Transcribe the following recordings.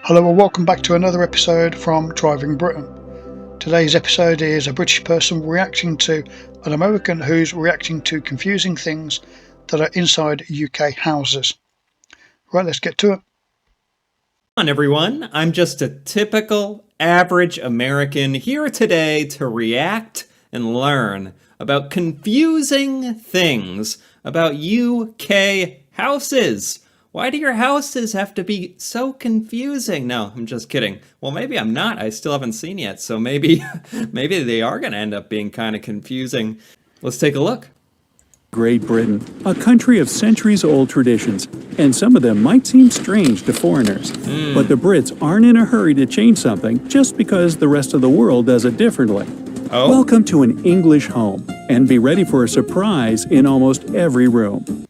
Hello and welcome back to another episode from Driving Britain. Today's episode is a British person reacting to an American who's reacting to confusing things that are inside UK houses. Right, let's get to it. Hi everyone, I'm just a typical average American here today to react and learn about confusing things about UK houses. Why do your houses have to be so confusing? No, I'm just kidding. Well, maybe I'm not. I still haven't seen yet, so maybe they are going to end up being kind of confusing. Let's take a look. Great Britain, a country of centuries-old traditions, and some of them might seem strange to foreigners. But the Brits aren't in a hurry to change something just because the rest of the world does it differently. Oh? Welcome to an English home, and be ready for a surprise in almost every room.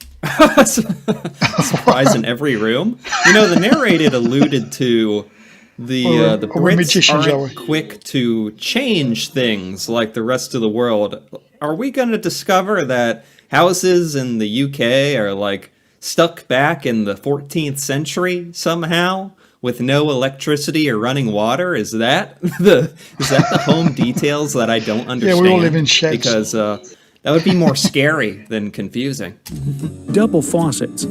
Surprise in every room? You know, the narrated alluded to the Brits aren't quick to change things like the rest of the world. Are we going to discover that houses in the UK are like stuck back in the 14th century somehow with no electricity or running water? Is that the home details that I don't understand? Yeah, we all live in sheds. Because that would be more scary than confusing. Double faucets.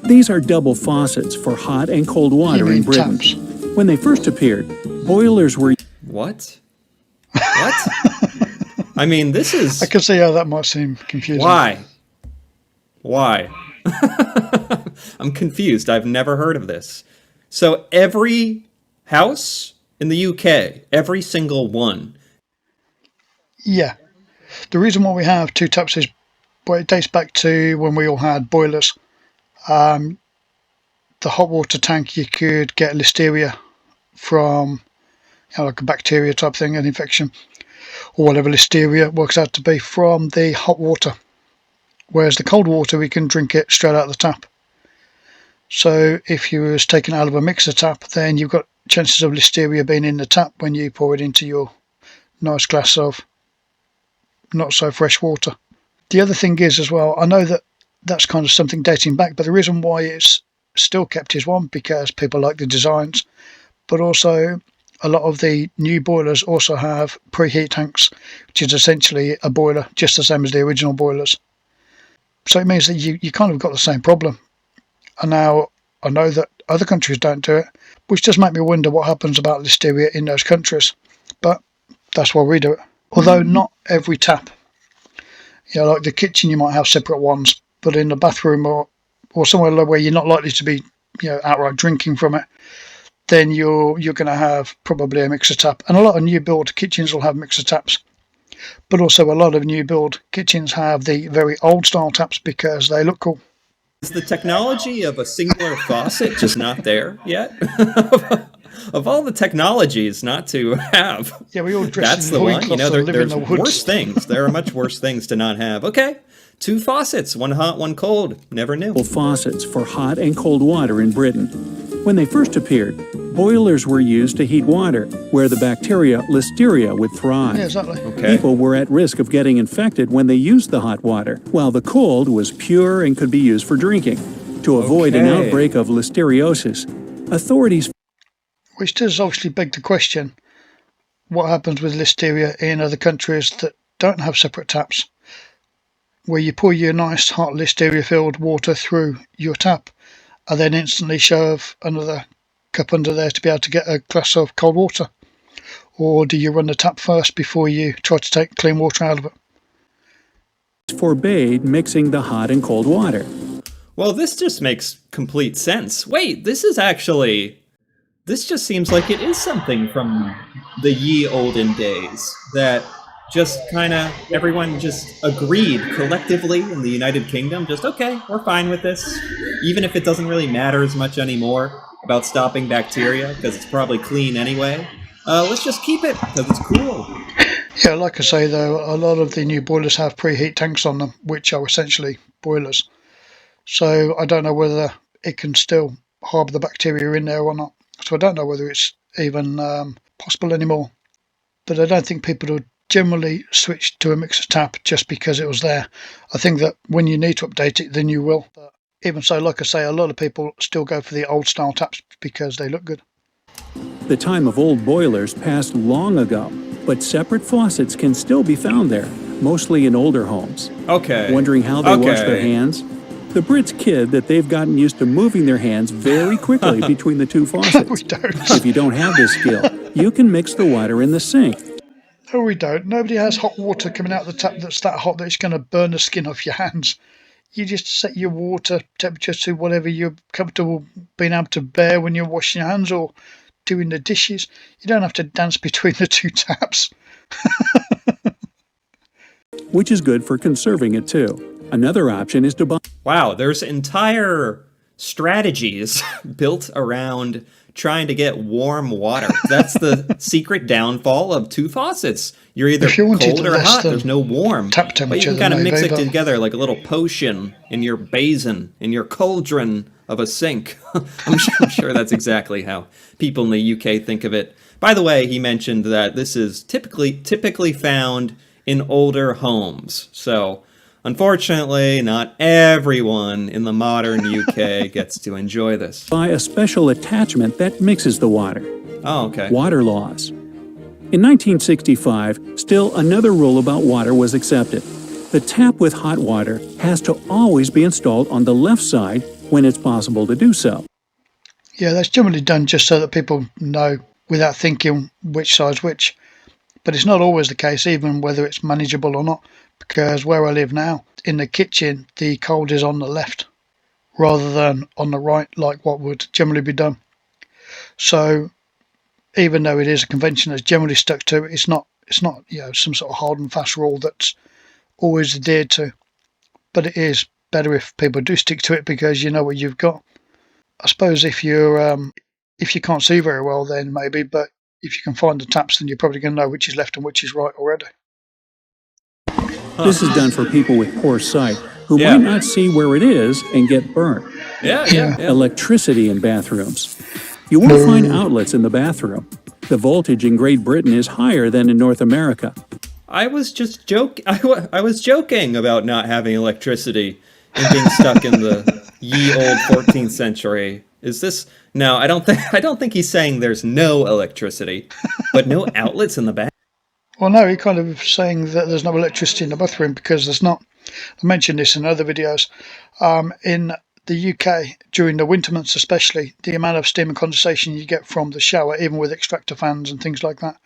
These are double faucets for hot and cold water in Britain. Taps? When they first appeared, boilers were... What? What? I mean, this is... I can see how that might seem confusing. Why? Why? I'm confused. I've never heard of this. So every house in the UK, every single one. Yeah. The reason why we have two taps is, well, it dates back to when we all had boilers. The hot water tank, you could get listeria from, like a bacteria type thing, an infection, or whatever listeria works out to be from the hot water. Whereas the cold water, we can drink it straight out of the tap. So if you was taken out of a mixer tap, then you've got chances of listeria being in the tap when you pour it into your nice glass of not so fresh water. The other thing is as well, I know that that's kind of something dating back, but the reason why it's still kept is one, because people like the designs, but also a lot of the new boilers also have preheat tanks, which is essentially a boiler just the same as the original boilers. So it means that you kind of got the same problem. And now I know that other countries don't do it, which does make me wonder what happens about listeria in those countries. But that's why we do it. Although not every tap. Like the kitchen, you might have separate ones, but in the bathroom or somewhere where you're not likely to be, outright drinking from it, then you're going to have probably a mixer tap. And a lot of new build kitchens will have mixer taps. But also a lot of new build kitchens have the very old style taps because they look cool. Is the technology of a singular faucet just not there yet? Of all the technologies not to have, yeah, we all dress that's in the one. You know, there's the worse things. There are much worse things to not have. Okay, two faucets, one hot, one cold. Never knew. Faucets for hot and cold water in Britain. When they first appeared, boilers were used to heat water, where the bacteria listeria would thrive. Yeah, exactly. Okay. People were at risk of getting infected when they used the hot water, while the cold was pure and could be used for drinking. To avoid an outbreak of listeriosis, authorities... Which does obviously beg the question, what happens with listeria in other countries that don't have separate taps, where you pour your nice hot listeria-filled water through your tap and then instantly shove another cup under there to be able to get a glass of cold water? Or do you run the tap first before you try to take clean water out of it? Forbade mixing the hot and cold water. Well, this just makes complete sense. Wait, this just seems like it is something from the ye olden days that just kind of everyone just agreed collectively in the United Kingdom, just, okay, we're fine with this, even if it doesn't really matter as much anymore about stopping bacteria because it's probably clean anyway. Let's just keep it because it's cool. Yeah, like I say though, a lot of the new boilers have preheat tanks on them, which are essentially boilers. So I don't know whether it can still harbour the bacteria in there or not. So I don't know whether it's even possible anymore. But I don't think people would generally switch to a mixer tap just because it was there. I think that when you need to update it, then you will. But even so, like I say, a lot of people still go for the old style taps because they look good. The time of old boilers passed long ago, but separate faucets can still be found there, mostly in older homes. Okay. Wondering how they wash their hands? The Brits kid that they've gotten used to moving their hands very quickly between the two faucets. We don't. If you don't have this skill, you can mix the water in the sink. No, we don't. Nobody has hot water coming out of the tap that's that hot that it's going to burn the skin off your hands. You just set your water temperature to whatever you're comfortable being able to bear when you're washing your hands or doing the dishes. You don't have to dance between the two taps. Which is good for conserving it too. Another option is to buy... Wow, there's entire strategies built around trying to get warm water. That's the secret downfall of two faucets. You're either cold or hot. There's no warm. Tap temperature. But you can kind of mix it together like a little potion in your basin, in your cauldron of a sink. I'm sure that's exactly how people in the UK think of it. By the way, he mentioned that this is typically found in older homes. So, unfortunately, not everyone in the modern UK gets to enjoy this. Buy a special attachment that mixes the water. Oh, okay. Water laws. In 1965, still another rule about water was accepted. The tap with hot water has to always be installed on the left side when it's possible to do so. Yeah, that's generally done just so that people know without thinking which side's which. But it's not always the case, even whether it's manageable or not, because where I live now, in the kitchen, the cold is on the left rather than on the right, like what would generally be done. So even though it is a convention that's generally stuck to, it's not some sort of hard and fast rule that's always adhered to. But it is better if people do stick to it because you know what you've got. I suppose if you can't see very well, then maybe, but if you can find the taps, then you're probably going to know which is left and which is right already. This is done for people with poor sight who might not see where it is and get burnt. Yeah. Electricity in bathrooms. You won't find outlets in the bathroom. The voltage in Great Britain is higher than in North America. I was just joking. I was joking about not having electricity and being stuck in the ye old 14th century. Is this? No, I don't think he's saying there's no electricity, but no outlets in the bathroom. Well, no, he's kind of saying that there's no electricity in the bathroom because there's not. I mentioned this in other videos. In the UK, during the winter months especially, the amount of steam and condensation you get from the shower, even with extractor fans and things like that,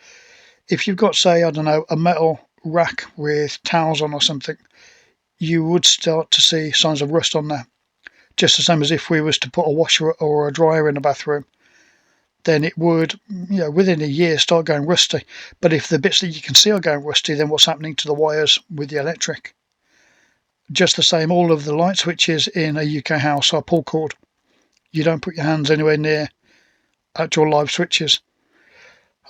if you've got, say, I don't know, a metal rack with towels on or something, you would start to see signs of rust on there. Just the same as if we was to put a washer or a dryer in the bathroom, then it would, within a year start going rusty. But if the bits that you can see are going rusty, then what's happening to the wires with the electric? Just the same, all of the light switches in a UK house are pull cord. You don't put your hands anywhere near actual live switches.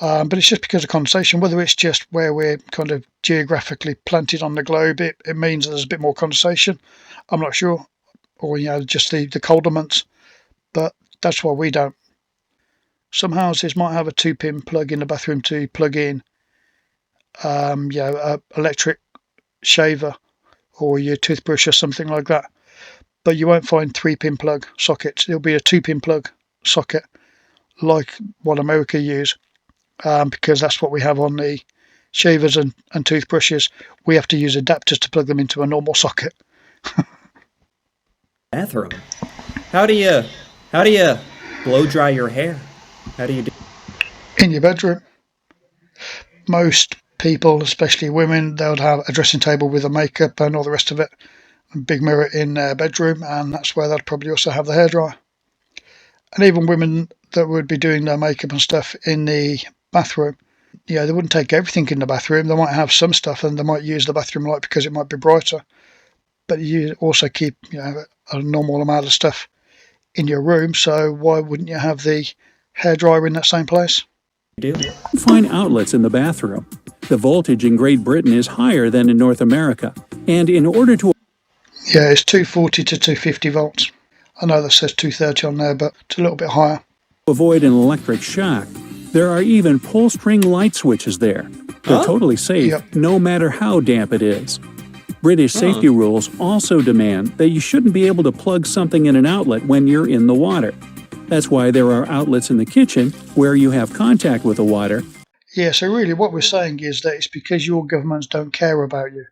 But it's just because of condensation, whether it's just where we're kind of geographically planted on the globe, it means that there's a bit more condensation. I'm not sure. Or, just the colder months. But that's why we don't. Some houses might have a 2-pin plug in the bathroom to plug in a electric shaver or your toothbrush or something like that. But you won't find 3-pin plug sockets. It'll be a 2-pin plug socket like what America use, because that's what we have on the shavers and toothbrushes. We have to use adapters to plug them into a normal socket. Bathroom. How do you blow dry your hair? How do you do? In your bedroom. Most people, especially women, they'll have a dressing table with a makeup and all the rest of it, a big mirror in their bedroom, and that's where they'd probably also have the hairdryer. And even women that would be doing their makeup and stuff in the bathroom, they wouldn't take everything in the bathroom. They might have some stuff and they might use the bathroom light because it might be brighter. But you also keep a normal amount of stuff in your room, so why wouldn't you have the hairdryer in that same place? You do. Find outlets in the bathroom. The voltage in Great Britain is higher than in North America, and in order to... Yeah, it's 240 to 250 volts. I know that says 230 on there, but it's a little bit higher. avoid an electric shock, there are even pull-string light switches there. They're totally safe, no matter how damp it is. British safety rules also demand that you shouldn't be able to plug something in an outlet when you're in the water. That's why there are outlets in the kitchen where you have contact with the water. Yeah, so really what we're saying is that it's because your governments don't care about you.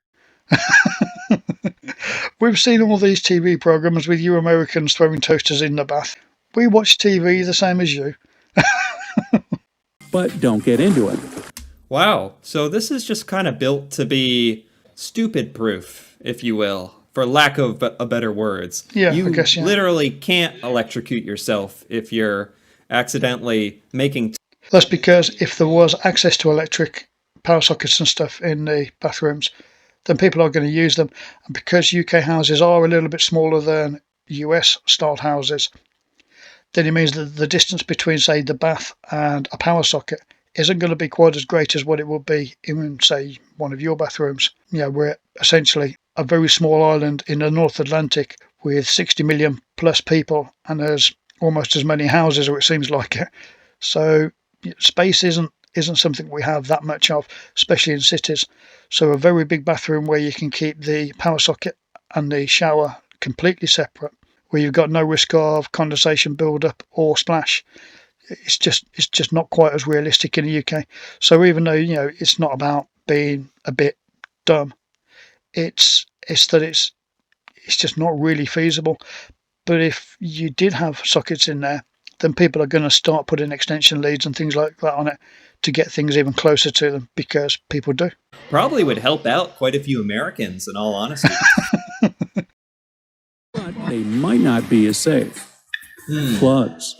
We've seen all these TV programs with you Americans throwing toasters in the bath. We watch TV the same as you. But don't get into it. Wow. So this is just kind of built to be stupid proof, if you will, for lack of a better words. Yeah, you I guess, yeah. literally can't electrocute yourself if you're accidentally making That's because if there was access to electric power sockets and stuff in the bathrooms, then people are going to use them. And because UK houses are a little bit smaller than US style houses, then it means that the distance between, say, the bath and a power socket isn't going to be quite as great as what it would be in, say, one of your bathrooms. Yeah, we're essentially a very small island in the North Atlantic with 60 million plus people, and there's almost as many houses, or it seems like it. So space isn't something we have that much of, especially in cities. So a very big bathroom where you can keep the power socket and the shower completely separate, where you've got no risk of condensation build-up or splash, it's just not quite as realistic in the UK. So even though it's not about being a bit dumb, it's that it's just not really feasible. But if you did have sockets in there, then people are going to start putting extension leads and things like that on it to get things even closer to them, because people do. probably would help out quite a few Americans, in all honesty. But they might not be as safe. Plugs.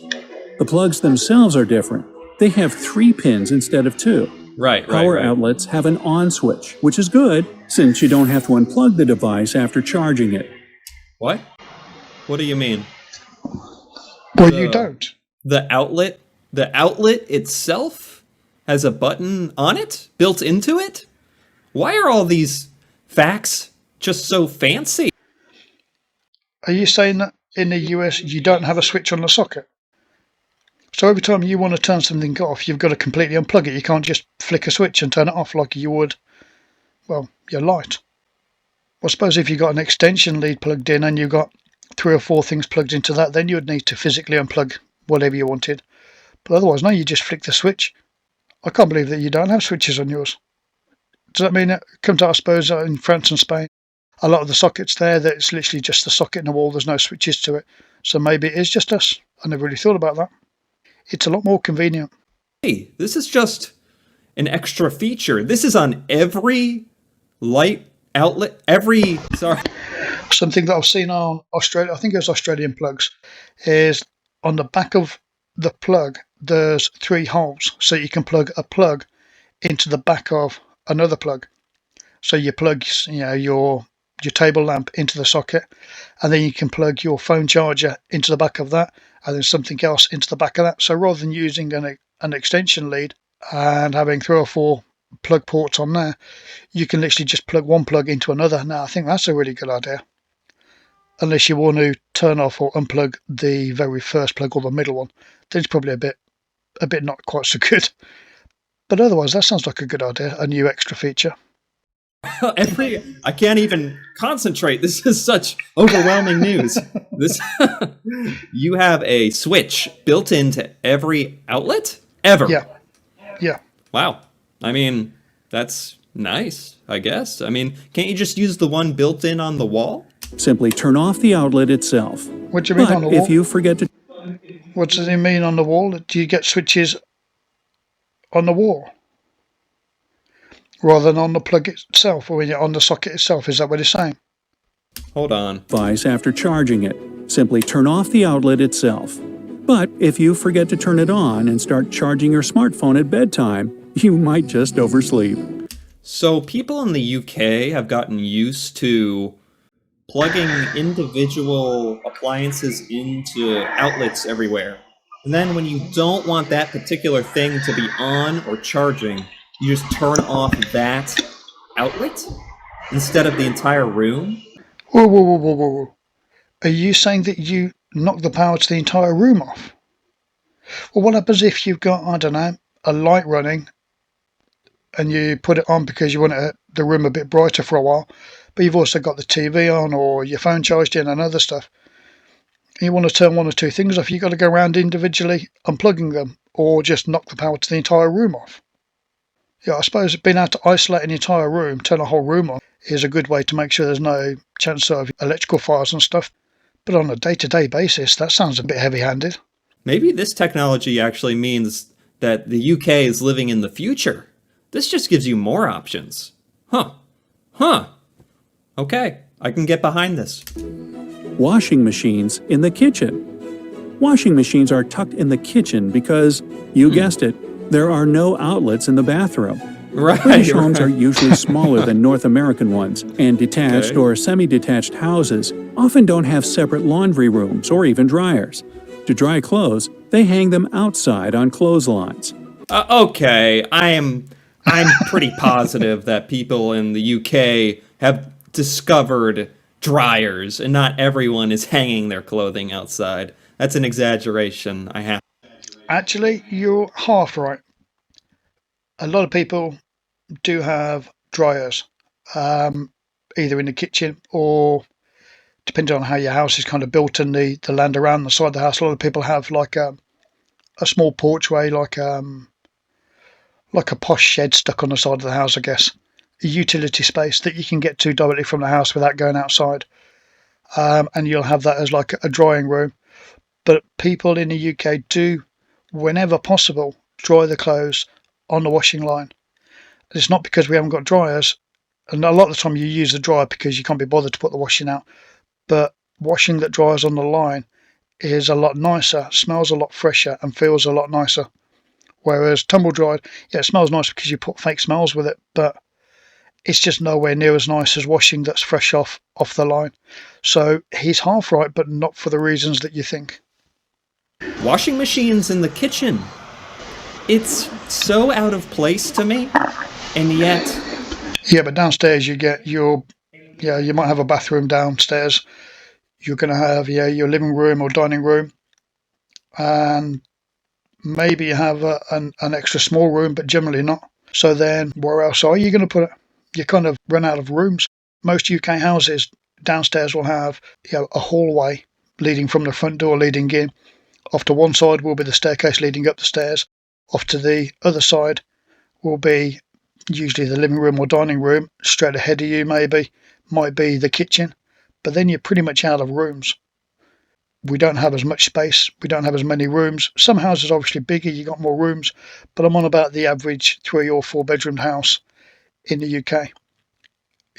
The plugs themselves are different. They have 3 pins instead of 2. Right. Power outlets have an on switch, which is good since you don't have to unplug the device after charging it. What? What do you mean? Well, you don't. The outlet itself has a button on it, built into it? Why are all these facts just so fancy? Are you saying that in the US you don't have a switch on the socket? So every time you want to turn something off, you've got to completely unplug it. You can't just flick a switch and turn it off like you would, well, your light. Well, I suppose if you've got an extension lead plugged in and you've got 3 or 4 things plugged into that, then you would need to physically unplug whatever you wanted. But otherwise, no, you just flick the switch. I can't believe that you don't have switches on yours. Does that mean it comes out, I suppose, in France and Spain, a lot of the sockets there, that it's literally just the socket in the wall, there's no switches to it. So maybe it is just us. I never really thought about that. It's a lot more convenient. Hey, this is just an extra feature. This is on every light outlet, Something that I've seen on Australia, I think it was Australian plugs, is on the back of the plug, there's 3 holes. So you can plug a plug into the back of another plug. So you plug your table lamp into the socket, and then you can plug your phone charger into the back of that, and then something else into the back of that. So rather than using an extension lead and having 3 or 4 plug ports on there, you can literally just plug one plug into another. Now, I think that's a really good idea. Unless you want to turn off or unplug the very first plug or the middle one, then it's probably a bit not quite so good. But otherwise, that sounds like a good idea, a new extra feature. I can't even concentrate. This is such overwhelming news. You have a switch built into every outlet ever. Yeah. Wow. I mean, that's nice, I guess. I mean, can't you just use the one built in on the wall? Simply turn off the outlet itself. What do you mean on the wall? If you forget to... What does it mean on the wall? Do you get switches on the wall rather than on the plug itself, or on the socket itself? Is that what it's saying? Hold on. Device after charging it. Simply turn off the outlet itself. But if you forget to turn it on and start charging your smartphone at bedtime, you might just oversleep. So people in the UK have gotten used to plugging individual appliances into outlets everywhere. And then when you don't want that particular thing to be on or charging, you just turn off that outlet instead of the entire room. Whoa. Are you saying that you knock the power to the entire room off? Well, what happens if you've got, I don't know, a light running and you put it on because you want the room a bit brighter for a while, but you've also got the TV on or your phone charged in and other stuff, you want to turn one or two things off, you've got to go around individually unplugging them, or just knock the power to the entire room off. Yeah, I suppose being able to isolate an entire room, turn a whole room on, is a good way to make sure there's no chance of electrical fires and stuff. But on a day-to-day basis, that sounds a bit heavy-handed. Maybe this technology actually means that the UK is living in the future. This just gives you more options. Huh. Okay, I can get behind this. Washing machines in the kitchen. Washing machines are tucked in the kitchen because, you guessed it, there are no outlets in the bathroom. British homes are usually smaller than North American ones, and detached or semi-detached houses often don't have separate laundry rooms or even dryers. To dry clothes, they hang them outside on clotheslines. Okay, I'm pretty positive that people in the UK have discovered dryers, and not everyone is hanging their clothing outside. That's an exaggeration. Actually, you're half right. A lot of people do have dryers, either in the kitchen or, depending on how your house is kind of built and the land around the side of the house, a lot of people have like a small porchway, like a posh shed stuck on the side of the house, I guess. A utility space that you can get to directly from the house without going outside. And you'll have that as like a drying room. But people in the UK do, whenever possible, dry the clothes on the washing line. It's not because we haven't got dryers, and a lot of the time you use the dryer because you can't be bothered to put the washing out, but washing that dries on the line is a lot nicer, smells a lot fresher, and feels a lot nicer. Whereas tumble dried, yeah, it smells nice because you put fake smells with it, but it's just nowhere near as nice as washing that's fresh off the line. So he's half right, but not for the reasons that you think. Washing machines in the kitchen. It's so out of place to me, and yet... Yeah, but downstairs you get you might have a bathroom downstairs. You're going to have your living room or dining room, and maybe you have an extra small room, but generally not. So then where else are you going to put it? You kind of run out of rooms. Most UK houses downstairs will have a hallway leading from the front door leading in. Off to one side will be the staircase leading up the stairs. Off to the other side will be usually the living room or dining room. Straight ahead of you might be the kitchen. But then you're pretty much out of rooms. We don't have as much space. We don't have as many rooms. Some houses are obviously bigger, you got more rooms. But I'm on about the average 3 or 4 bedroomed house in the UK.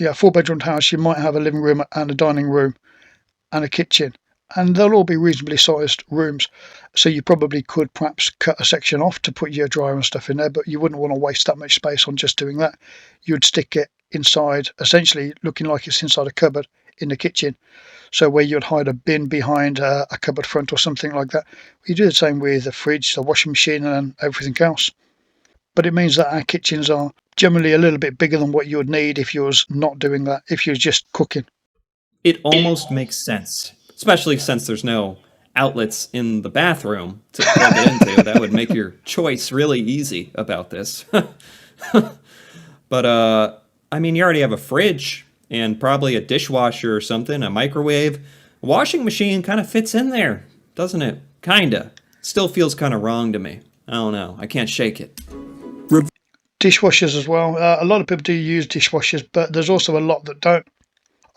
Yeah, 4 bedroomed house, you might have a living room and a dining room and a kitchen. And they'll all be reasonably sized rooms. So you probably could perhaps cut a section off to put your dryer and stuff in there, but you wouldn't want to waste that much space on just doing that. You'd stick it inside, essentially looking like it's inside a cupboard in the kitchen. So where you'd hide a bin behind a cupboard front or something like that. You do the same with the fridge, the washing machine and everything else. But it means that our kitchens are generally a little bit bigger than what you would need if you was not doing that, if you was just cooking. It almost makes sense, especially since there's no outlets in the bathroom to plug it into. That would make your choice really easy about this. But, I mean, you already have a fridge and probably a dishwasher or something, a microwave. A washing machine kind of fits in there, doesn't it? Kinda. Still feels kind of wrong to me. I don't know. I can't shake it. Dishwashers as well. A lot of people do use dishwashers, but there's also a lot that don't.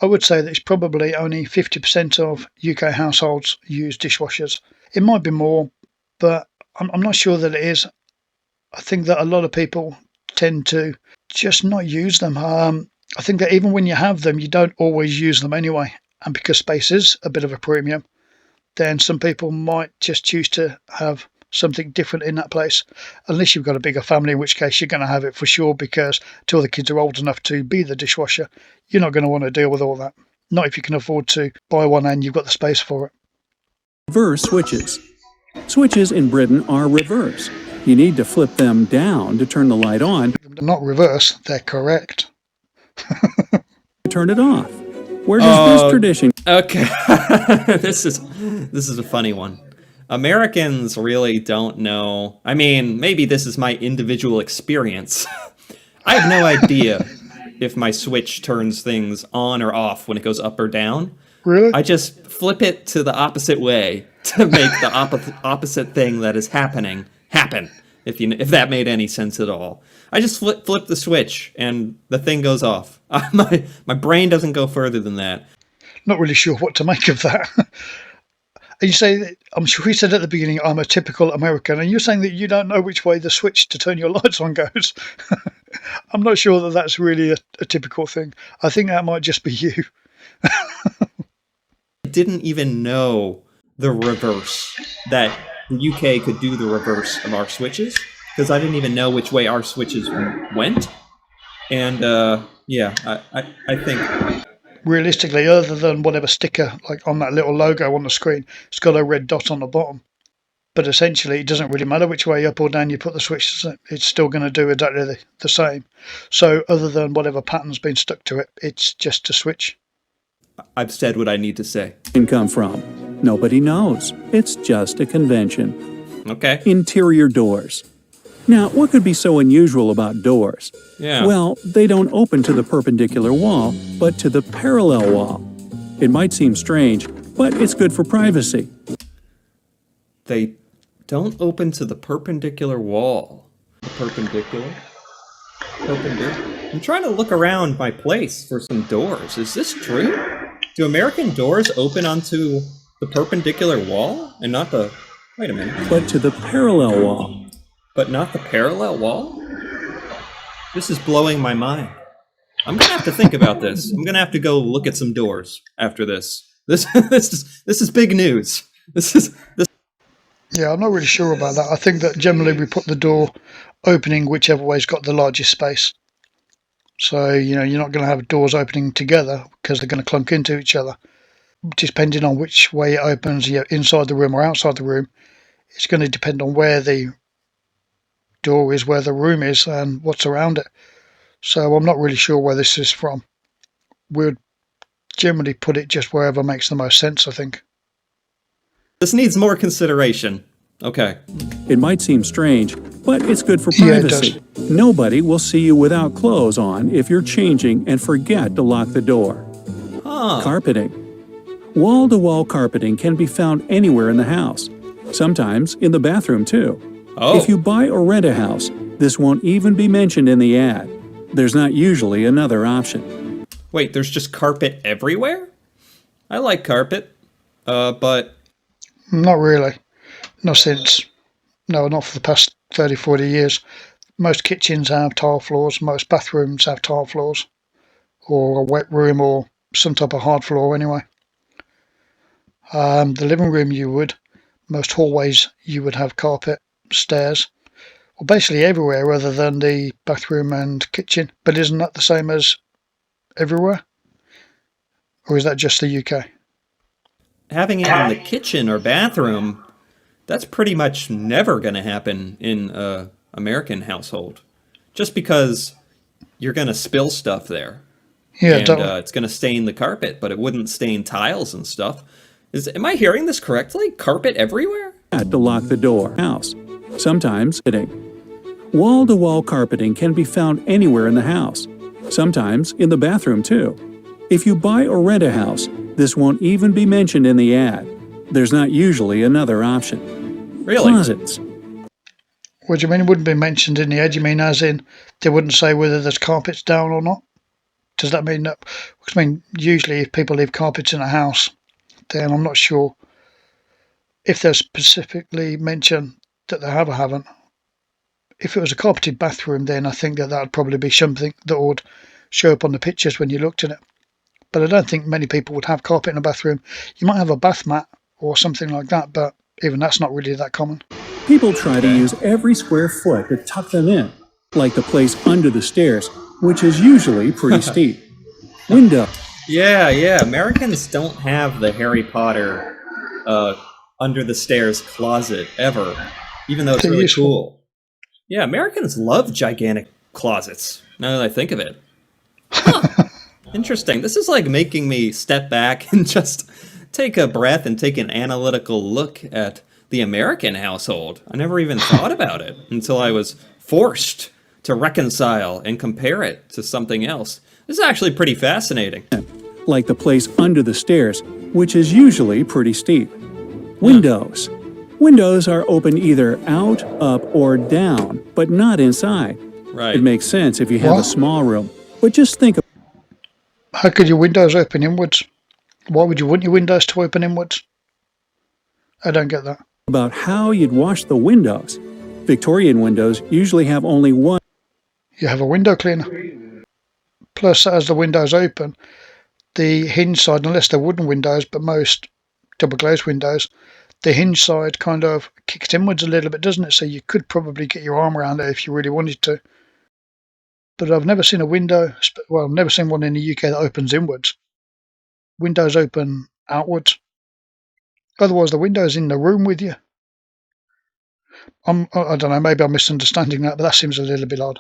I would say that it's probably only 50% of UK households use dishwashers. It might be more, but I'm not sure that it is. I think that a lot of people tend to just not use them. I think that even when you have them, you don't always use them anyway. And because space is a bit of a premium, then some people might just choose to have something different in that place, unless you've got a bigger family, in which case you're going to have it for sure, because till the kids are old enough to be the dishwasher, you're not going to want to deal with all that. Not if you can afford to buy one and you've got the space for it. Reverse switches. Switches in Britain are reverse. You need to flip them down to turn the light on. They're not reverse, they're correct. To turn it off. Where does this tradition... Okay. This is a funny one. Americans really don't know. I mean, maybe this is my individual experience. I have no idea if my switch turns things on or off when it goes up or down. Really? I just flip it to the opposite way to make the opposite thing that is happening happen. If that made any sense at all, I just flip the switch and the thing goes off. My brain doesn't go further than that. Not really sure what to make of that. And you say, I'm sure you said at the beginning, I'm a typical American, and you're saying that you don't know which way the switch to turn your lights on goes. I'm not sure that that's really a typical thing. I think that might just be you. I didn't even know the reverse, that the UK could do the reverse of our switches, because I didn't even know which way our switches went. And yeah, I think Realistically, other than whatever sticker like on that little logo on the screen, it's got a red dot on the bottom. But essentially, it doesn't really matter which way up or down you put the switch. It's still going to do exactly the same. So other than whatever pattern's been stuck to it, it's just a switch. I've said what I need to say. Can come from? Nobody knows. It's just a convention. Okay. Interior doors. Now, what could be so unusual about doors? Yeah. Well, they don't open to the perpendicular wall, but to the parallel wall. It might seem strange, but it's good for privacy. They don't open to the perpendicular wall. The perpendicular? I'm trying to look around my place for some doors. Is this true? Do American doors open onto the perpendicular wall and not the... Wait a minute. But to the parallel wall. But not the parallel wall? This is blowing my mind. I'm gonna have to think about this. I'm gonna have to go look at some doors after this. This is big news. This. Yeah, I'm not really sure about that. I think that generally we put the door opening whichever way's got the largest space. So, you're not going to have doors opening together because they're going to clunk into each other. Depending on which way it opens, inside the room or outside the room, it's going to depend on where the door is, where the room is, and what's around it. So I'm not really sure where this is from. We'd generally put it just wherever makes the most sense, I think. This needs more consideration. Okay. It might seem strange, but it's good for Yeah, it privacy. Nobody will see you without clothes on if you're changing and forget to lock the door. Huh. Carpeting. Wall-to-wall carpeting can be found anywhere in the house. Sometimes in the bathroom, too. Oh. If you buy or rent a house, this won't even be mentioned in the ad. There's not usually another option. Wait, there's just carpet everywhere? I like carpet, but... Not really. Not for the past 30, 40 years. Most kitchens have tile floors, most bathrooms have tile floors, or a wet room or some type of hard floor anyway. The living room most hallways you would have carpet, stairs, well basically everywhere other than the bathroom and kitchen. But isn't that the same as everywhere? Or is that just the UK? Having it in the kitchen or bathroom, that's pretty much never going to happen in an American household. Just because you're going to spill stuff there. Yeah, and totally. it's going to stain the carpet, but it wouldn't stain tiles and stuff. Am I hearing this correctly? Carpet everywhere? To lock the door. House. Sometimes fitting. Wall-to-wall carpeting can be found anywhere in the house. Sometimes in the bathroom, too. If you buy or rent a house, this won't even be mentioned in the ad. There's not usually another option. Really? Closets. What do you mean it wouldn't be mentioned in the ad? You mean as in they wouldn't say whether there's carpets down or not? Does that mean that? Because I mean, usually if people leave carpets in a house, then I'm not sure if they're specifically mentioned that they have or haven't. If it was a carpeted bathroom, then I think that would probably be something that would show up on the pictures when you looked at it. But I don't think many people would have carpet in a bathroom. You might have a bath mat or something like that, but even that's not really that common. People try to use every square foot to tuck them in, like the place under the stairs, which is usually pretty steep. Window. Yeah. Americans don't have the Harry Potter under the stairs closet ever, even though it's really cool. Yeah, Americans love gigantic closets, now that I think of it. Huh. Interesting. This is like making me step back and just take a breath and take an analytical look at the American household. I never even thought about it until I was forced to reconcile and compare it to something else. This is actually pretty fascinating. like the place under the stairs, which is usually pretty steep. Windows. Windows are open either out, up, or down, but not inside. Right. It makes sense if you have a What? small room, but just think How could your windows open inwards? Why would you want your windows to open inwards? I don't get that. about how you'd wash the windows. Victorian windows usually have only one You have a window cleaner. Plus, as the windows open, the hinge side, unless they're wooden windows, but most double glazed windows, the hinge side kind of kicks inwards a little bit, doesn't it? So you could probably get your arm around it if you really wanted to. But I've never seen a window, well, I've never seen one in the UK that opens inwards. Windows open outwards. Otherwise, the window's in the room with you. I don't know, maybe I'm misunderstanding that, but that seems a little bit odd.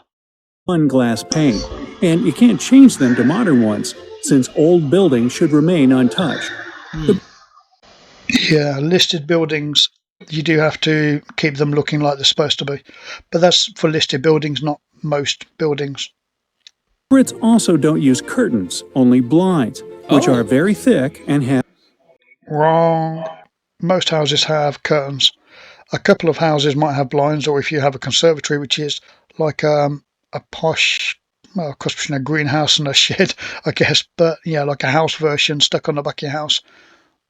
glass pane, and you can't change them to modern ones, since old buildings should remain untouched. Yeah, listed buildings, you do have to keep them looking like they're supposed to be. But that's for listed buildings, not most buildings. Brits also don't use curtains, only blinds, which are very thick and have Wrong. Most houses have curtains. A couple of houses might have blinds, or if you have a conservatory, which is like a posh, well, of course, between a greenhouse and a shed, I guess, but yeah, like a house version stuck on the back of your house,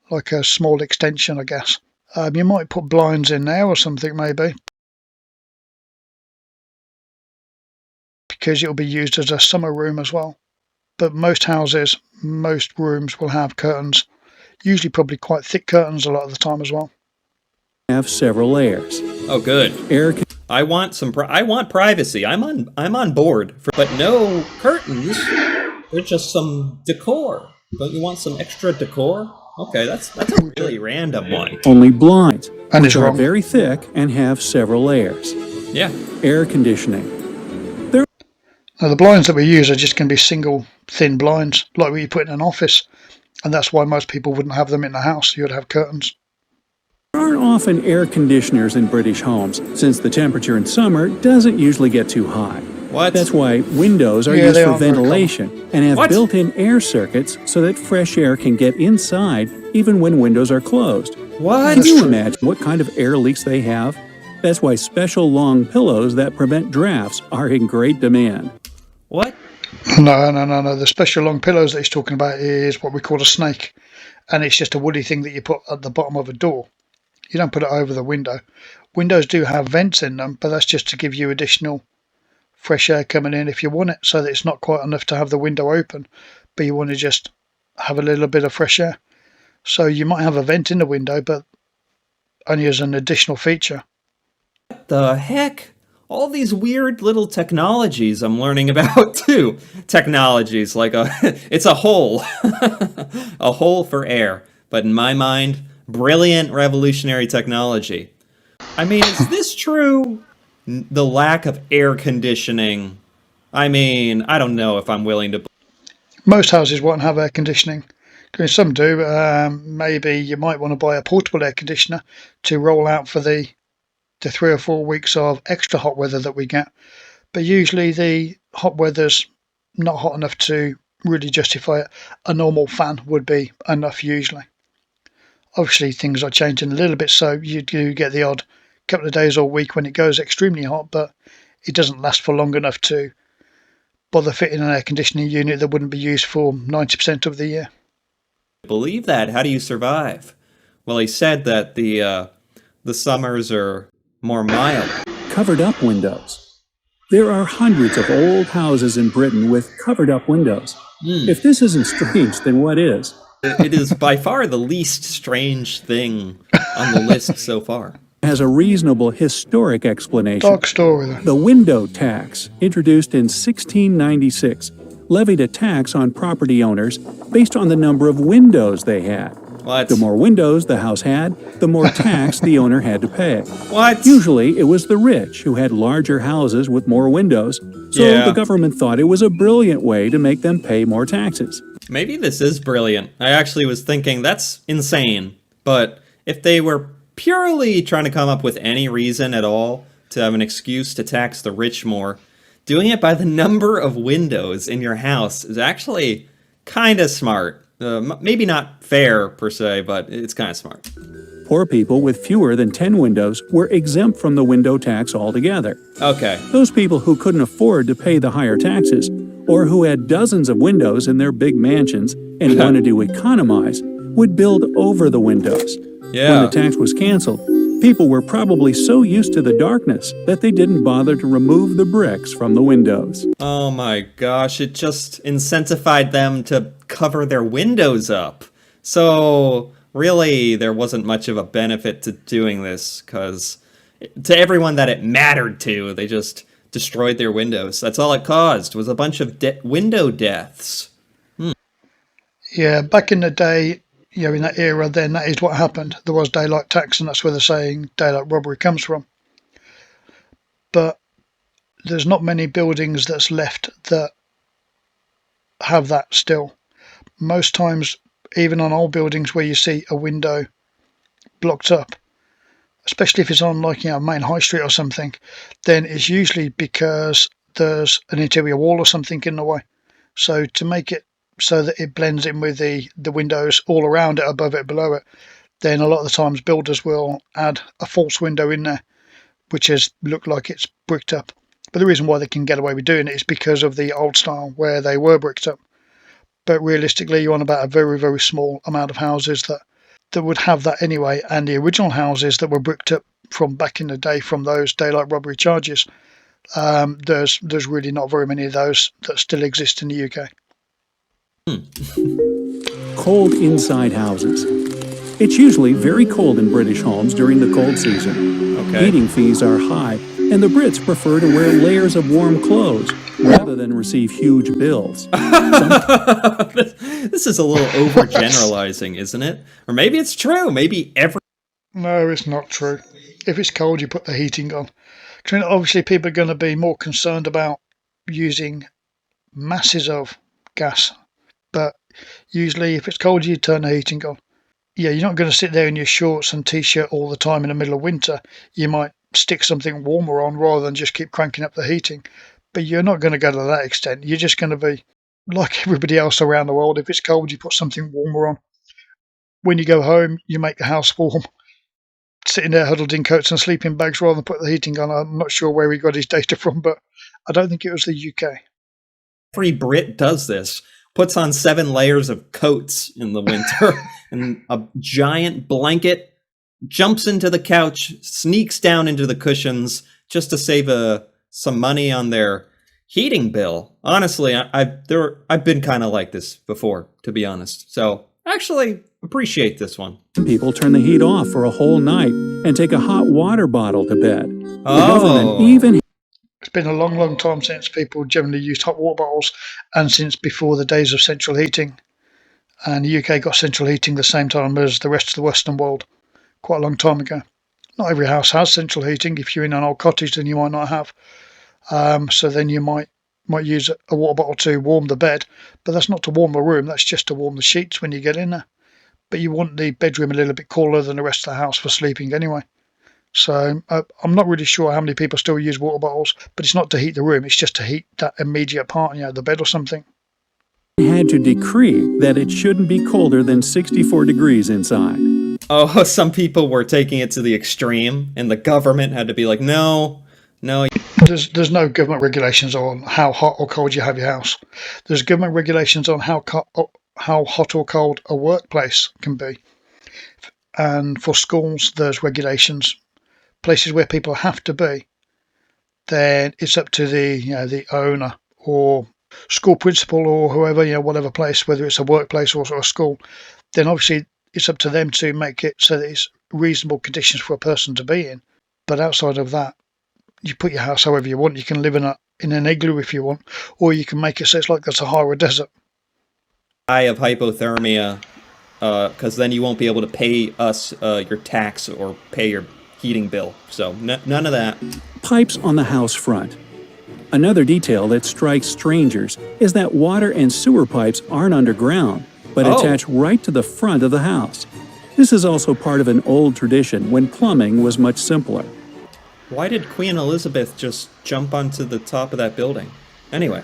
like a small extension, I guess. You might put blinds in there or something, maybe, because it'll be used as a summer room as well. But most houses, most rooms will have curtains, usually probably quite thick curtains a lot of the time as well. have several layers. Oh, good. Air I want I want privacy. I'm on board. But no curtains. They're just some decor. Don't you want some extra decor? Okay, that's a really random one. only blinds, And which it's are wrong. very thick and have several layers. Yeah. Air conditioning. Now, the blinds that we use are just going to be single thin blinds, like what you put in an office, and that's why most people wouldn't have them in the house. You'd have curtains. There aren't often air conditioners in British homes, since the temperature in summer doesn't usually get too high. What? That's why windows are Yeah, used they for are very ventilation and have What? built-in air circuits so that fresh air can get inside even when windows are closed. What? Can you imagine what kind of air leaks they have? That's why special long pillows that prevent drafts are in great demand. What? No. The special long pillows that he's talking about is what we call a snake, and it's just a woody thing that you put at the bottom of a door. You don't put it over the window. Windows do have vents in them, but that's just to give you additional fresh air coming in if you want it, so that it's not quite enough to have the window open, but you want to just have a little bit of fresh air. So you might have a vent in the window, but only as an additional feature. The heck? All these weird little technologies I'm learning about too. Technologies like it's a hole. A hole for air. But in my mind, brilliant revolutionary technology. I mean, is this true? The lack of air conditioning. I mean, I don't know if I'm willing to. Most houses won't have air conditioning. Some do. Maybe you might want to buy a portable air conditioner to roll out for the 3 or 4 weeks of extra hot weather that we get. But usually the hot weather's not hot enough to really justify it. A normal fan would be enough usually. Obviously things are changing a little bit, so you do get the odd couple of days or week when it goes extremely hot, but it doesn't last for long enough to bother fitting an air conditioning unit that wouldn't be used for 90% of the year. Believe that? How do you survive? Well, he said that the summers are more mild. Covered up windows. There are hundreds of old houses in Britain with covered up windows. If this isn't strange, then what is? It is by far the least strange thing on the list so far. Has a reasonable historic explanation. Dark story though. The window tax, introduced in 1696, levied a tax on property owners based on the number of windows they had. What? The more windows the house had, the more tax the owner had to pay. What? Usually, it was the rich who had larger houses with more windows, so Yeah. the government thought it was a brilliant way to make them pay more taxes. Maybe this is brilliant. I actually was thinking that's insane. But if they were purely trying to come up with any reason at all to have an excuse to tax the rich more, doing it by the number of windows in your house is actually kind of smart. maybe not fair per se, but it's kind of smart. Poor people with fewer than 10 windows were exempt from the window tax altogether. Okay. Those people who couldn't afford to pay the higher taxes, or who had dozens of windows in their big mansions and wanted to economize, would build over the windows. Yeah. When the tax was canceled, people were probably so used to the darkness that they didn't bother to remove the bricks from the windows. Oh my gosh, it just incentivized them to cover their windows up. So really, there wasn't much of a benefit to doing this, because to everyone that it mattered to, they just destroyed their windows. That's all it caused, was a bunch of window deaths. Yeah, back in the day, in that era, then that is what happened. There was daylight tax, and that's where the saying daylight robbery comes from. But there's not many buildings that's left that have that still. Most times, even on old buildings where you see a window blocked up, especially if it's on like main high street or something, then it's usually because there's an interior wall or something in the way. So to make it so that it blends in with the windows all around it, above it, below it, then a lot of the times builders will add a false window in there, which has looked like it's bricked up. But the reason why they can get away with doing it is because of the old style where they were bricked up. But realistically, you're on about a very, very small amount of houses that would have that anyway. And the original houses that were bricked up from back in the day from those daylight robbery charges, there's really not very many of those that still exist in the UK. Cold inside houses. It's usually very cold in British homes during the cold season. Okay. Heating fees are high, and the Brits prefer to wear layers of warm clothes rather than receive huge bills. This is a little overgeneralizing, isn't it? Or maybe it's true. Maybe No, it's not true. If it's cold, you put the heating on. Obviously, people are going to be more concerned about using masses of gas. But usually, if it's cold, you turn the heating on. Yeah, you're not going to sit there in your shorts and t-shirt all the time in the middle of winter. You might stick something warmer on rather than just keep cranking up the heating. But you're not going to go to that extent. You're just going to be like everybody else around the world. If it's cold, you put something warmer on. When you go home, you make the house warm. Sitting there huddled in coats and sleeping bags rather than put the heating on. I'm not sure where he got his data from, but I don't think it was the UK. every Brit does this. Puts on 7 layers of coats in the winter and a giant blanket, jumps into the couch, sneaks down into the cushions just to save some money on their heating bill. Honestly, I've been kind of like this before, to be honest. So actually appreciate this one. People turn the heat off for a whole night and take a hot water bottle to bed. The government Oh, even It's been a long, long time since people generally used hot water bottles, and since before the days of central heating. And the UK got central heating the same time as the rest of the Western world, quite a long time ago. Not every house has central heating. If you're in an old cottage, then you might not have. So then you might use a water bottle to warm the bed, but that's not to warm the room. That's just to warm the sheets when you get in there. But you want the bedroom a little bit cooler than the rest of the house for sleeping anyway. So I'm not really sure how many people still use water bottles, but it's not to heat the room. It's just to heat that immediate part, the bed or something. had to decree that it shouldn't be colder than 64 degrees inside. Oh, some people were taking it to the extreme, and the government had to be like, no. There's no government regulations on how hot or cold you have your house. There's government regulations on how hot or cold a workplace can be. And for schools, there's regulations. Places where people have to be, then it's up to the owner or school principal or whoever, whatever place, whether it's a workplace or a school, then obviously it's up to them to make it so that it's reasonable conditions for a person to be in. But outside of that, you put your house however you want. You can live in an igloo if you want, or you can make it so it's like the Sahara Desert. Die of hypothermia, because then you won't be able to pay us your tax or pay your heating bill. So none of that. Pipes on the house front. Another detail that strikes strangers is that water and sewer pipes aren't underground, but attach right to the front of the house. This is also part of an old tradition when plumbing was much simpler. Why did Queen Elizabeth just jump onto the top of that building? Anyway,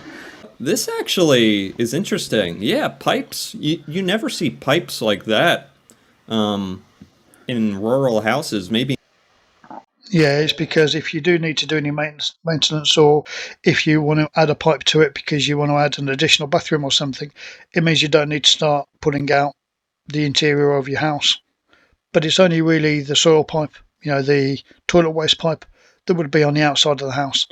This actually is interesting. Yeah, pipes. You never see pipes like that in rural houses. Maybe. Yeah, it's because if you do need to do any maintenance, or if you want to add a pipe to it because you want to add an additional bathroom or something, it means you don't need to start putting out the interior of your house. But it's only really the soil pipe, the toilet waste pipe, that would be on the outside of the house.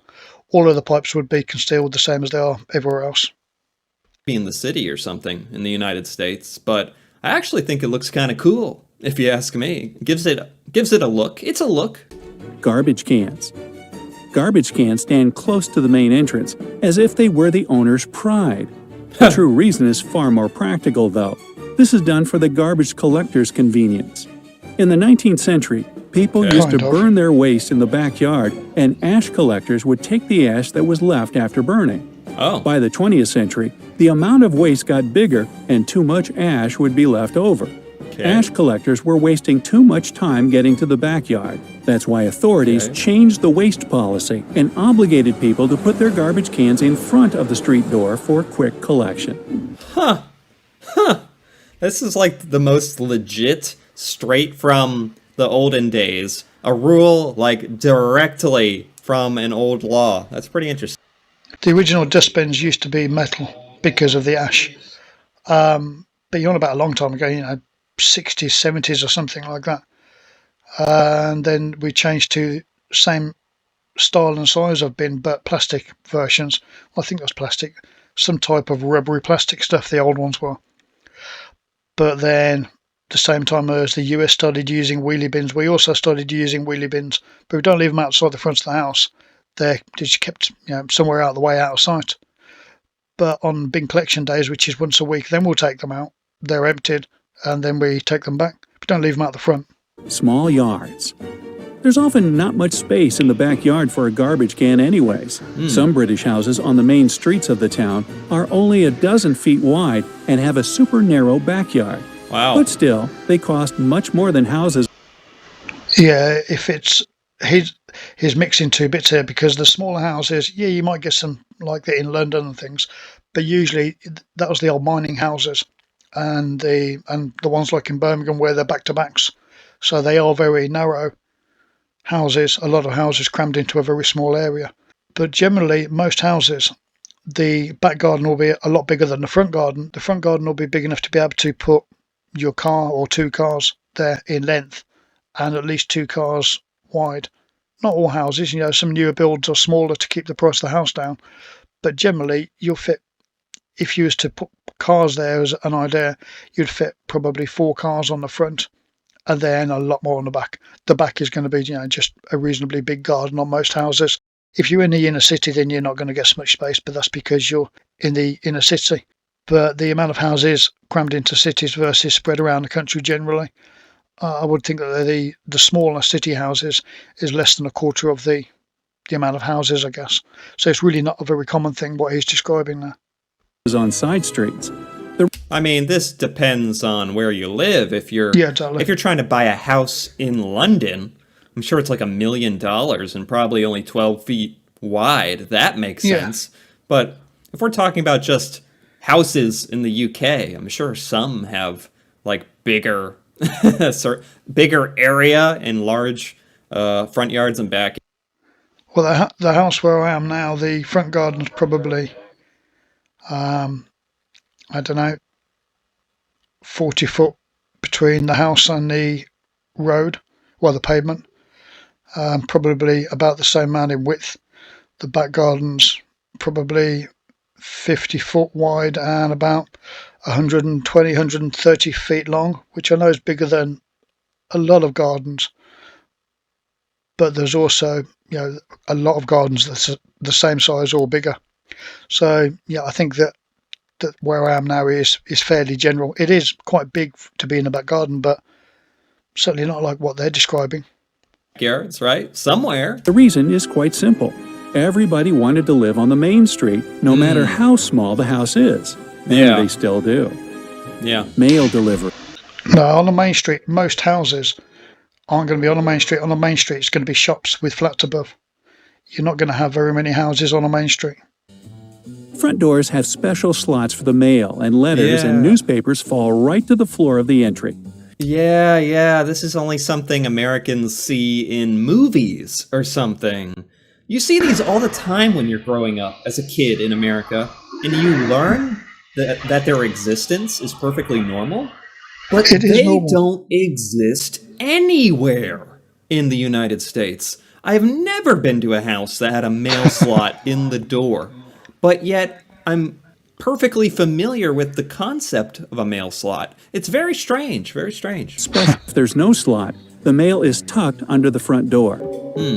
All of the pipes would be concealed the same as they are everywhere else. Be in the city or something in the United States, but I actually think it looks kind of cool, if you ask me. Gives it a look. It's a look. Garbage cans. Garbage cans stand close to the main entrance, as if they were the owner's pride. The true reason is far more practical, though. This is done for the garbage collector's convenience. In the 19th century, people used to burn their waste in the backyard, and ash collectors would take the ash that was left after burning. Oh. By the 20th century, the amount of waste got bigger, and too much ash would be left over. Okay. Ash collectors were wasting too much time getting to the backyard. That's why authorities changed the waste policy and obligated people to put their garbage cans in front of the street door for quick collection. This is like the most legit, straight from the olden days. A rule like directly from an old law. That's pretty interesting. The original dustbins used to be metal because of the ash. But you're on about a long time ago, 60s, 70s or something like that. And then we changed to same style and size of bin, but plastic versions. Well, I think it was plastic. Some type of rubbery plastic stuff, the old ones were. But then, the same time as the US started using wheelie bins, we also started using wheelie bins, but we don't leave them outside the front of the house. They're just kept somewhere out of the way, out of sight. But on bin collection days, which is once a week, then we'll take them out. They're emptied, and then we take them back. We don't leave them out the front. Small yards. There's often not much space in the backyard for a garbage can anyways. Some British houses on the main streets of the town are only a dozen feet wide and have a super narrow backyard. Wow. But still, they cost much more than houses. Yeah, if it's... He's mixing two bits here, because the smaller houses, you might get some like that in London and things, but usually that was the old mining houses, and the ones like in Birmingham where they're back-to-backs. So they are very narrow houses, a lot of houses crammed into a very small area. But generally, most houses, the back garden will be a lot bigger than the front garden. The front garden will be big enough to be able to put your car or two cars there in length, and at least two cars wide. Not all houses, some newer builds are smaller to keep the price of the house down, but generally you'll fit, if you was to put cars there as an idea, you'd fit probably 4 cars on the front and then a lot more on the back. The back is going to be just a reasonably big garden on most houses. If you're in the inner city, then you're not going to get so much space, but that's because you're in the inner city. But the amount of houses crammed into cities versus spread around the country generally, I would think that the smaller city houses is less than a quarter of the amount of houses, I guess. So it's really not a very common thing what he's describing there. On side streets. I mean, this depends on where you live. If you're trying to buy a house in London, I'm sure it's like $1 million and probably only 12 feet wide. That makes sense. But if we're talking about just houses in the UK, I'm sure some have like bigger area and large front yards and back. Well, the house where I am now, the front garden's probably, I don't know, 40 foot between the house and the road, the pavement. Probably about the same amount in width. The back garden's probably 50 foot wide and about 120, 130 feet long, which I know is bigger than a lot of gardens. But there's also, a lot of gardens that's the same size or bigger. So, I think that where I am now is fairly general. It is quite big to be in the back garden, but certainly not like what they're describing. Yards, right? Somewhere. The reason is quite simple. Everybody wanted to live on the main street, no matter how small the house is. And they still do. Yeah. Mail delivery. No, on the main street, most houses aren't going to be on the main street. On the main street, it's going to be shops with flats above. You're not going to have very many houses on a main street. front doors have special slots for the mail, and letters Yeah. and newspapers fall right to the floor of the entry. Yeah, this is only something Americans see in movies or something. You see these all the time when you're growing up as a kid in America, and you learn that their existence is perfectly normal, but It is they normal. don't exist anywhere in the United States. I've never been to a house that had a mail slot in the door, but yet I'm perfectly familiar with the concept of a mail slot. It's very strange, very strange. Especially if there's no slot, the mail is tucked under the front door.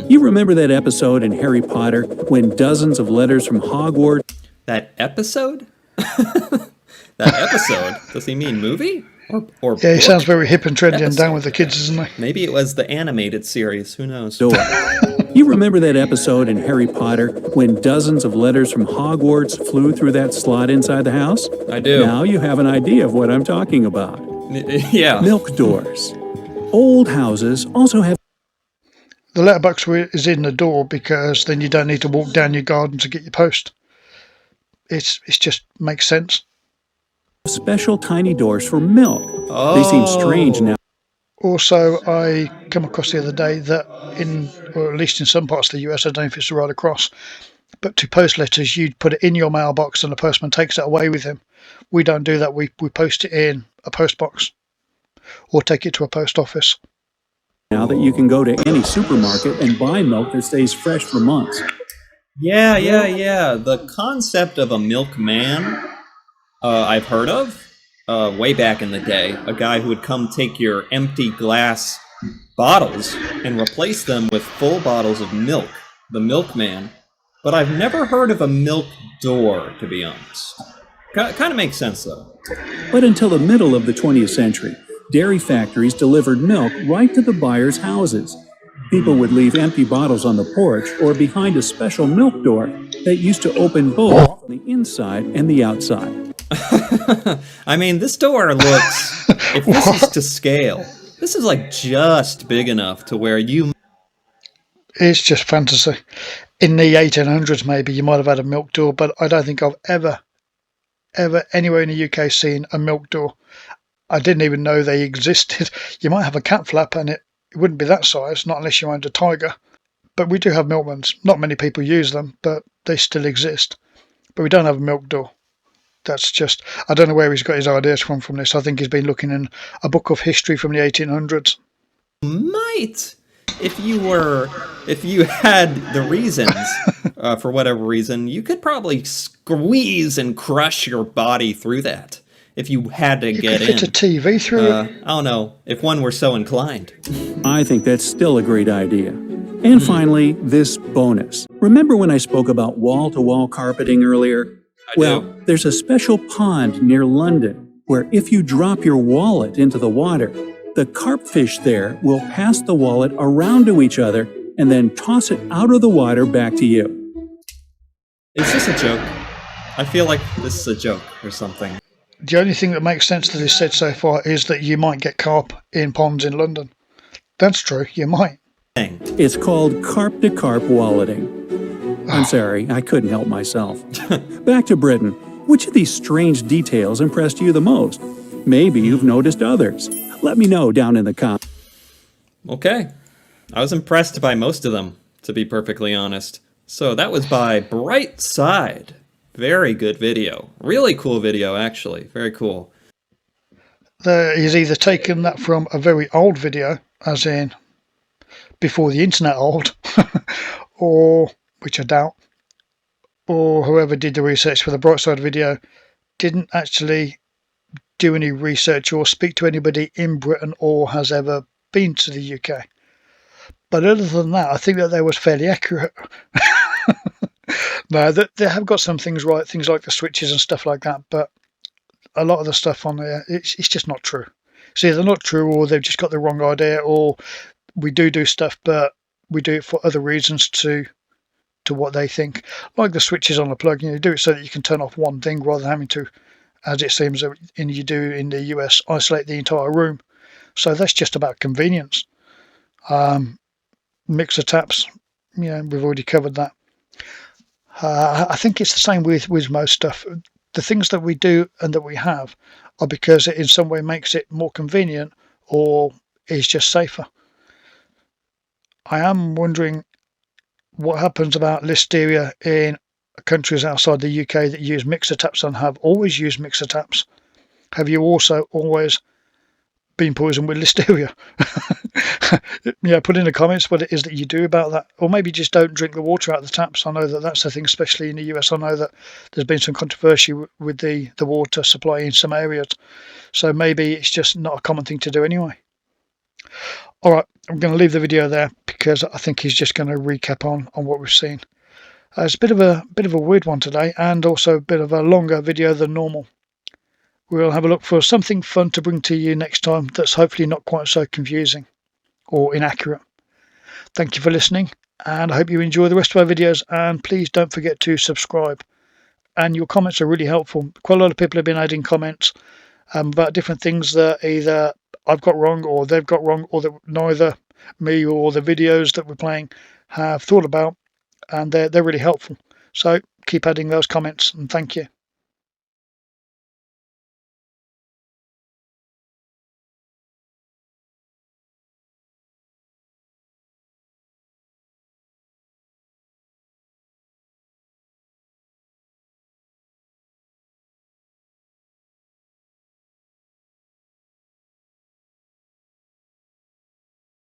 You remember that episode in Harry Potter when dozens of letters from Hogwarts... That episode? That episode? Does he mean movie? Or Yeah, he book? sounds very hip and trendy and down Episode. with the kids, isn't he? Maybe it was the animated series. Who knows? door. You remember that episode in Harry Potter when dozens of letters from Hogwarts flew through that slot inside the house? I do. Now you have an idea of what I'm talking about. Yeah. Milk doors. Old houses also have The letterbox is in the door because then you don't need to walk down your garden to get your post. It's just makes sense. special tiny doors for milk. They seem strange now. Also, I come across the other day that or at least in some parts of the US, I don't know if it's right across, but to post letters, you'd put it in your mailbox and the postman takes it away with him. We don't do that. We post it in a post box or take it to a post office. Now that you can go to any supermarket and buy milk that stays fresh for months. Yeah. The concept of a milkman, I've heard of way back in the day. A guy who would come take your empty glass bottles and replace them with full bottles of milk. The milkman. But I've never heard of a milk door, to be honest. Kind of makes sense, though. But until the middle of the 20th century, dairy factories delivered milk right to the buyers' houses. People would leave empty bottles on the porch or behind a special milk door that used to open both on the inside and the outside. I mean, this door looks, if this is to scale, this is like just big enough to where you... It's just fantasy. In the 1800s, maybe you might have had a milk door, but I don't think I've ever anywhere in the UK seen a milk door. I didn't even know they existed. You might have a cat flap and it wouldn't be that size, not unless you owned a tiger. But we do have milkmans. Not many people use them, but they still exist. But we don't have a milk door. That's just, I don't know where he's got his ideas from this. I think he's been looking in a book of history from the 1800s. Might, if you had the reasons, for whatever reason, you could probably squeeze and crush your body through that. If you had to get in. You could fit a TV through it. I don't know, if one were so inclined. I think that's still a great idea. And finally, this bonus. Remember when I spoke about wall-to-wall carpeting earlier? Well, there's a special pond near London where if you drop your wallet into the water, the carpfish there will pass the wallet around to each other and then toss it out of the water back to you. Is this a joke? I feel like this is a joke or something. The only thing that makes sense that is said so far is that you might get carp in ponds in London. That's true, you might. It's called carp-to-carp walleting. I'm sorry, I couldn't help myself. Back to Britain. Which of these strange details impressed you the most? Maybe you've noticed others. Let me know down in the comments. Okay. I was impressed by most of them, to be perfectly honest. So that was by Bright Side. Very good video. Really cool video, actually. Very cool. He's either taken that from a very old video, as in before the internet old, or, which I doubt, or whoever did the research for the Bright Side video didn't actually do any research or speak to anybody in Britain or has ever been to the UK. But other than that, I think that they was fairly accurate. No, they have got some things right, things like the switches and stuff like that, but a lot of the stuff on there, it's just not true. It's either not true or they've just got the wrong idea, or we do stuff, but we do it for other reasons to what they think. Like the switches on the plug, you do it so that you can turn off one thing rather than having to, as it seems you do in the US, isolate the entire room. So that's just about convenience. Mixer taps, we've already covered that. I think it's the same with most stuff. The things that we do and that we have are because it in some way makes it more convenient or is just safer. I am wondering what happens about listeria in countries outside the UK that use mixer taps and have always used mixer taps. Have you also always been poisoned with listeria? Yeah, put in the comments what it is that you do about that, or maybe just don't drink the water out of the taps. I know that that's the thing, especially in the US. I know that there's been some controversy with the water supply in some areas, so maybe it's just not a common thing to do anyway. All right, I'm going to leave the video there because I think he's just going to recap on what we've seen. It's a bit of a weird one today, and also a bit of a longer video than normal. We'll have a look for something fun to bring to you next time that's hopefully not quite so confusing or inaccurate. Thank you for listening, and I hope you enjoy the rest of our videos, and please don't forget to subscribe. And your comments are really helpful. Quite a lot of people have been adding comments about different things that either I've got wrong or they've got wrong, or that neither me or the videos that we're playing have thought about, and they're really helpful. So keep adding those comments, and thank you.